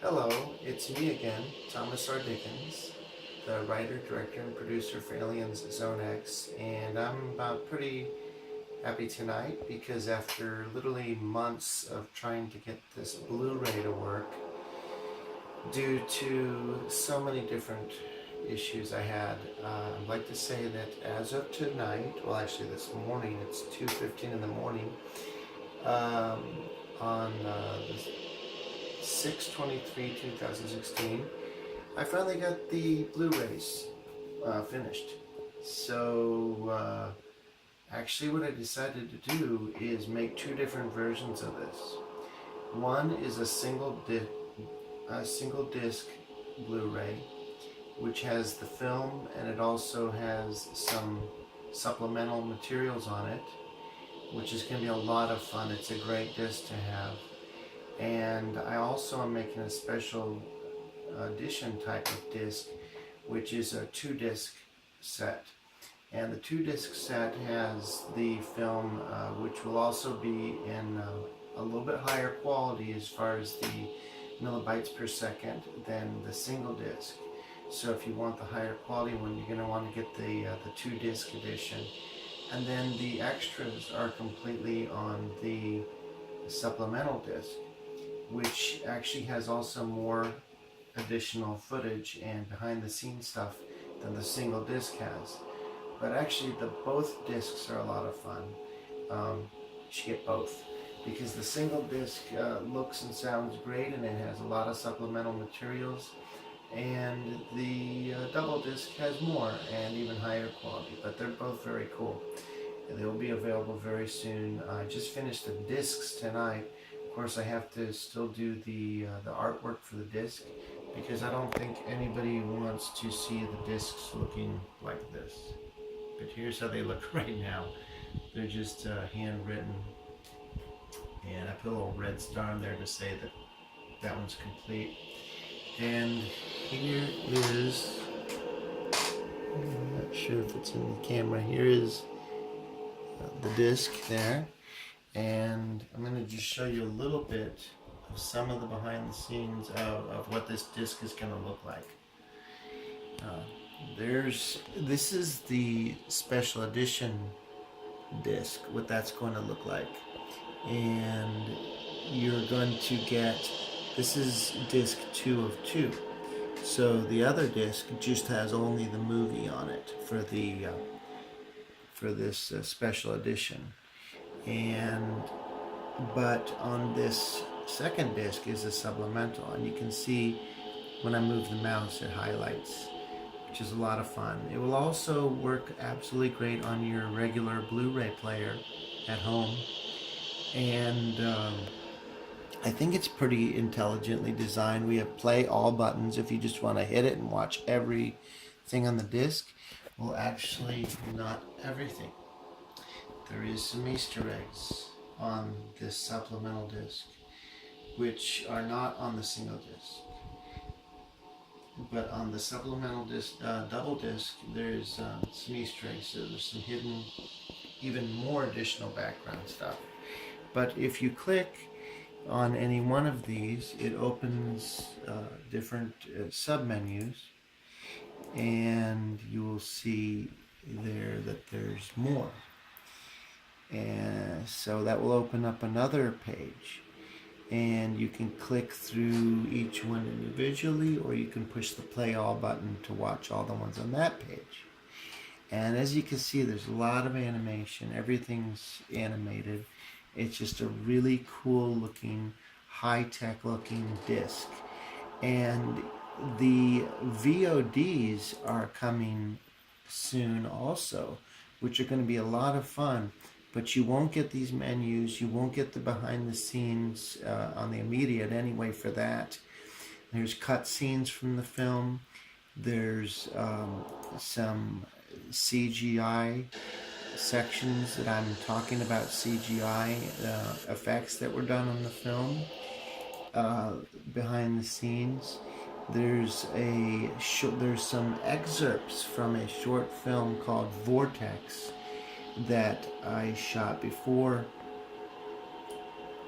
Hello, it's me again, Thomas R. Dickens, the writer, director, and producer for Aliens Zone X, and I'm pretty happy tonight because after literally months of trying to get this Blu-ray to work, due to so many different issues I had, I'd like to say that as of tonight, well actually this morning, it's 2:15 in the morning, um, on the 6/23/2016, I finally got the Blu-rays finished. So actually what I decided to do is make two different versions of this. One is a single disc Blu-ray, which has the film and it also has some supplemental materials on it, which is going to be a lot of fun. It's a great disc to have. And I also am making a special edition type of disc, which is a 2-disc set. And the 2-disc set has the film, which will also be in a little bit higher quality as far as the millibytes per second than the single disc. So if you want the higher quality one, you're going to want to get the 2-disc edition. And then the extras are completely on the supplemental disc, which actually has also more additional footage and behind the scenes stuff than the single disc has. But actually both discs are a lot of fun. You should get both because the single disc looks and sounds great and it has a lot of supplemental materials, and the double disc has more and even higher quality, but they're both very cool. They'll be available very soon. I just finished the discs tonight. Of course, I have to still do the artwork for the disc because I don't think anybody wants to see the discs looking like this. But here's how they look right now. They're just handwritten, and I put a little red star in there to say that that one's complete. And here is, I'm not sure if it's in the camera, here is the disc there, and I'm going to just show you a little bit of some of the behind the scenes of what this disc is going to look like. This is the special edition disc, what that's going to look like, and you're going to get, this is disc 2 of 2. So the other disc just has only the movie on it for the for this special edition, and but on this second disc is a supplemental, and you can see when I move the mouse it highlights, which is a lot of fun. It will also work absolutely great on your regular Blu-ray player at home, and I think it's pretty intelligently designed. We have play all buttons if you just want to hit it and watch everything on the disc. Well, actually, not everything. There is some Easter eggs on this supplemental disc, which are not on the single disc. But on the supplemental disc, double disc, there's some Easter eggs. So there's some hidden, even more additional background stuff. But if you click on any one of these, it opens different submenus, and you will see there that there's more. And so that will open up another page, and you can click through each one individually, or you can push the play all button to watch all the ones on that page. And as you can see, there's a lot of animation. Everything's animated. It's just a really cool looking, high-tech looking disc. And the VODs are coming soon also, which are going to be a lot of fun. But you won't get these menus. You won't get the behind the scenes on the immediate anyway for that. There's cut scenes from the film. There's some CGI sections that I'm talking about, CGI effects that were done on the film behind the scenes. There's some excerpts from a short film called Vortex that I shot before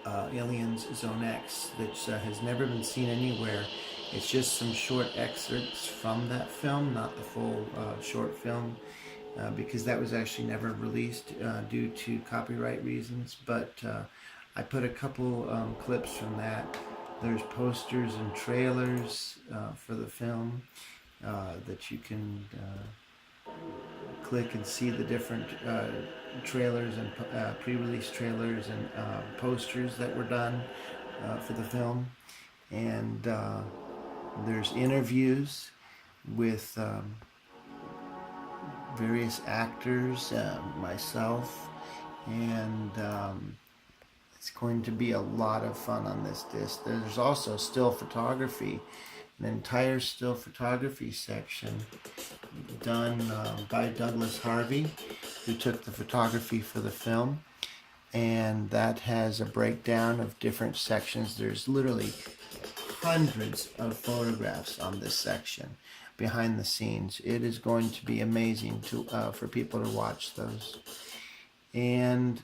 Aliens Zone X that has never been seen anywhere. It's just some short excerpts from that film, not the full short film, because that was actually never released due to copyright reasons. But I put a couple clips from that. There's posters and trailers for the film that you can click and see the different trailers and pre-release trailers and posters that were done for the film. And there's interviews with various actors, myself, and it's going to be a lot of fun on this disc. There's also still photography, an entire still photography section done by Douglas Harvey, who took the photography for the film, and that has a breakdown of different sections. There's literally hundreds of photographs on this section behind the scenes. It is going to be amazing to for people to watch those, and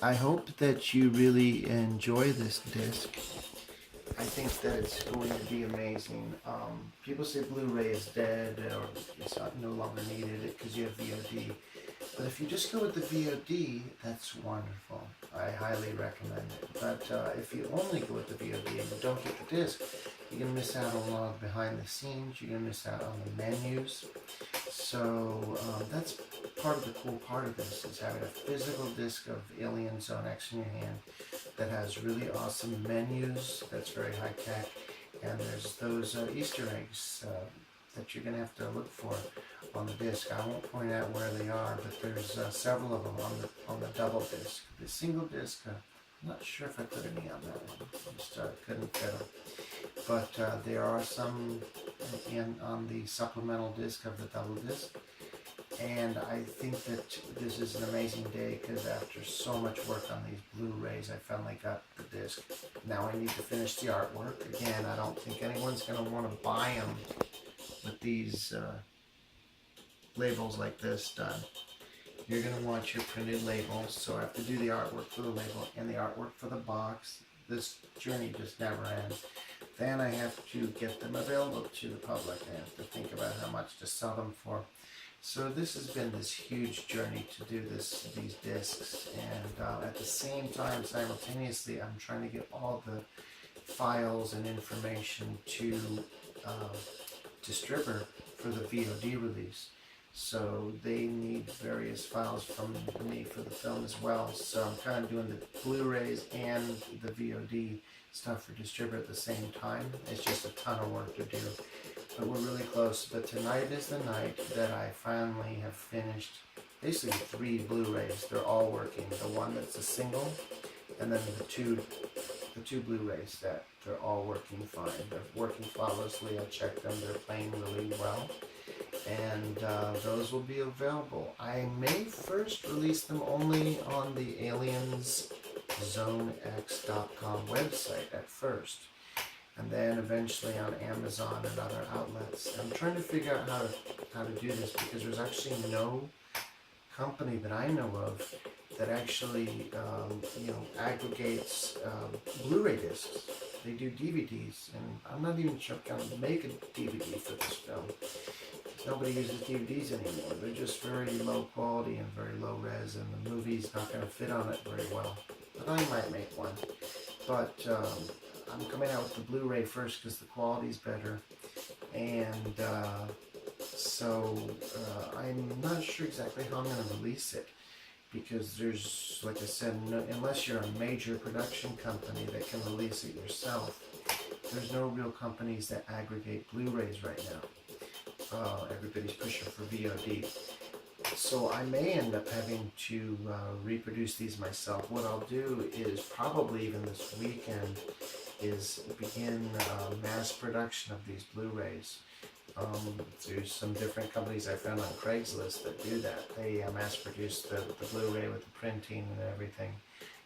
I hope that you really enjoy this disc. I think that it's going to be amazing. People say Blu-ray is dead or it's no longer needed because you have VOD. But if you just go with the VOD, that's wonderful. I highly recommend it. But if you only go with the VOD and you don't get the disc, you're going to miss out on a lot of behind the scenes. You're going to miss out on the menus. So that's part of the cool part of this, is having a physical disc of Alien Zone X in your hand that has really awesome menus, that's very high tech, and there's those Easter eggs that you're going to have to look for on the disc. I won't point out where they are, but there's several of them on the double disc. The single disc, I'm not sure if I put any on that one. I just couldn't fit them. But there are some on the supplemental disc of the double disc. And I think that this is an amazing day because after so much work on these Blu-rays, I finally got the disc. Now I need to finish the artwork. Again, I don't think anyone's going to want to buy them with these labels like this done. You're going to want your printed labels, so I have to do the artwork for the label and the artwork for the box. This journey just never ends. Then I have to get them available to the public. I have to think about how much to sell them for. So this has been this huge journey to do these discs, and at the same time, simultaneously, I'm trying to get all the files and information to Distributor for the VOD release. So they need various files from me for the film as well. So I'm kind of doing the Blu-rays and the VOD stuff for Distributor at the same time. It's just a ton of work to do. But we're really close. But tonight is the night that I finally have finished basically 3 Blu-rays. They're all working. The one that's a single, and then the two Blu-rays that they're all working fine. They're working flawlessly. I checked them. They're playing really well. And those will be available. I may first release them only on the alienszonex.com website at first, and then eventually on Amazon and other outlets. I'm trying to figure out how to do this because there's actually no company that I know of that actually aggregates Blu-ray discs. They do DVDs, and I'm not even sure I'm going to make a DVD for this film. Nobody uses DVDs anymore. They're just very low quality and very low res, and the movie's not going to fit on it very well. But I might make one. But I'm coming out with the Blu-ray first because the quality's better. And I'm not sure exactly how I'm going to release it. Because there's, like I said, unless you're a major production company that can release it yourself, there's no real companies that aggregate Blu-rays right now. Everybody's pushing for VOD. So I may end up having to reproduce these myself. What I'll do is probably even this weekend is begin mass production of these Blu-rays. There's some different companies I found on Craigslist that do that. They mass produce the Blu-ray with the printing and everything.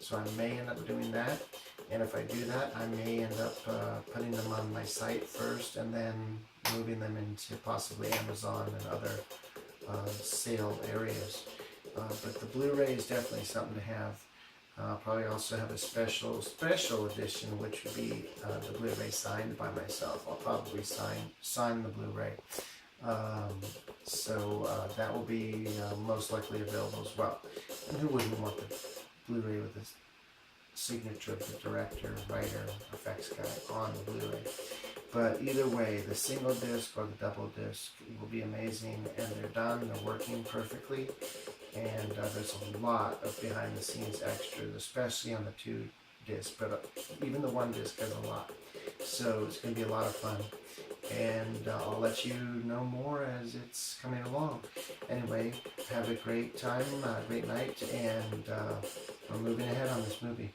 So I may end up doing that, and if I do that, I may end up putting them on my site first and then moving them into possibly Amazon and other sale areas. But the Blu-ray is definitely something to have. I'll probably also have a special edition, which would be the Blu-ray signed by myself. I'll probably sign the Blu-ray. That will be most likely available as well. And who wouldn't want the Blu-ray with the signature of the director, writer, effects guy on the Blu-ray? But either way, the single disc or the double disc will be amazing, and they're done. They're working perfectly, and there's a lot of behind-the-scenes extras, especially on the 2 disc. But even the 1 disc has a lot, so it's going to be a lot of fun. And I'll let you know more as it's coming along. Anyway, have a great time, great night, and we're moving ahead on this movie.